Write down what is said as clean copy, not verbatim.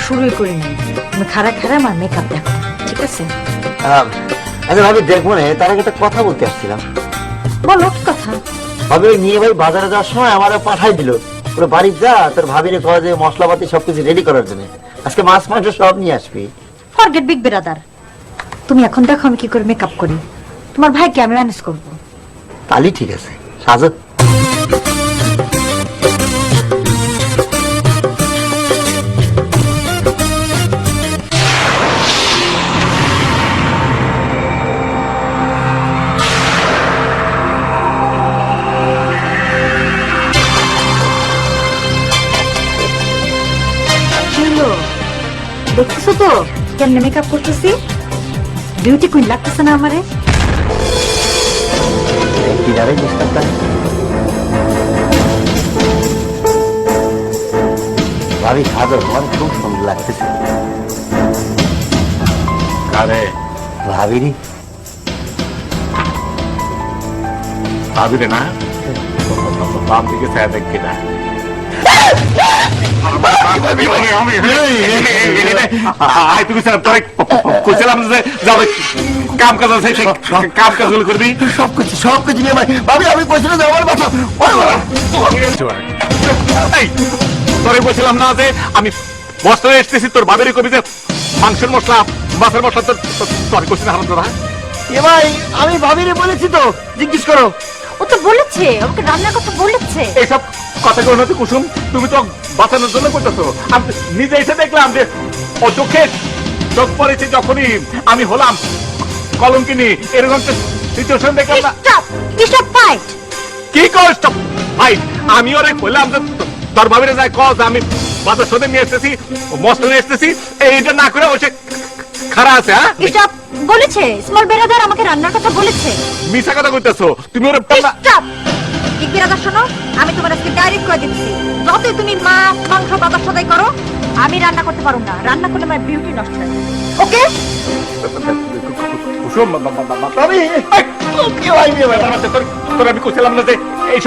শুরুই করিনি, তুমি খাড়া খাড়া আমার মেকআপ দেখো, ঠিক আছে? আচ্ছা ভাবি দেখবো না, তার আগে একটা কথা বলতে আসছিলাম। বলো কি কথা? ভাবি ওই নিয়ে ভাই বাজারে যাওয়ার সময় আমার পাঠাই দিল, ওরা বাড়ি যা তোর ভাবিরে কয় যে মশলাপাতি সবকিছু রেডি করার জন্য, আজকে মাছ মাংস সব নিয়ে আসবি। ফরগেট বিগ ব্রাদার, তুমি এখন দেখো আমি কি করে মেকআপ করি, তোমার ভাইকে আমি ম্যানেজ করবো। তাহলে ঠিক আছে, সাজো। দেখতেছো তো কেমনে মেকআপ করতেছি? বিউটি কুইন লাগতেছে না আমারে? ভাবি সাজো, তোমার খুব সুন্দর লাগতেছে। কারে ভাবিরি ভাবিরে না, বাম দিকে ছায়া দেখি না। তুমি কইছিলাম যে যাবে কাম কাজ আছে, কাম কাজগুলো করবি। সবকিছু নিয়ে ভাবি আমি কইছিলাম যে আমার বাসা তোরে বলছিলাম না যে আমি মশলা এসতেছি, তোর বাবেরই কবি যে মাংসের মশলা মাছের মশলা তোর করছি না হারাম দাদা। এ ভাই আমি ভাবিরে বলেছি তো, জিজ্ঞেস করো। ও তো বলেছে, আমাকে রান্নার কথা বলেছে। এইসব কথা কেউ নয় কুসুম, তুমি তো বাঁচানোর জন্য করতেছো। আমি নিজে এসে দেখলাম যে ও চোখ পড়েছে যখনই আমি হলাম কলঙ্কিনী, এরকম সিচুয়েশন দেখলাম না। Stop fight. কি কষ্ট ভাই, আমি ওরে বললাম যে তোর ভাবিরে যায় কজ আমি বাজার সদে নিয়ে এসেছি, মশলা নিয়ে এসেছি, এইটা না করে ও সে খারাপ আছে। হ্যাঁ স্টপ বলেছে, স্মল ব্রাদার আমাকে রান্নার কথা বলেছে। মিছা কথা কইতেছো তুমি ওরে। স্টপ বিগ ব্রাদার, শোনো আমি তোমার আজকে ডাইরেক্ট কই দিচ্ছি, যতই তুমি মাছ মাংস বাজার সদাই করো আমি রান্না করতে পারবো না, রান্না করলে আমার বিউটি নষ্ট হয়। ওকে কুসুম তোর আমি কইছিলাম না যে এই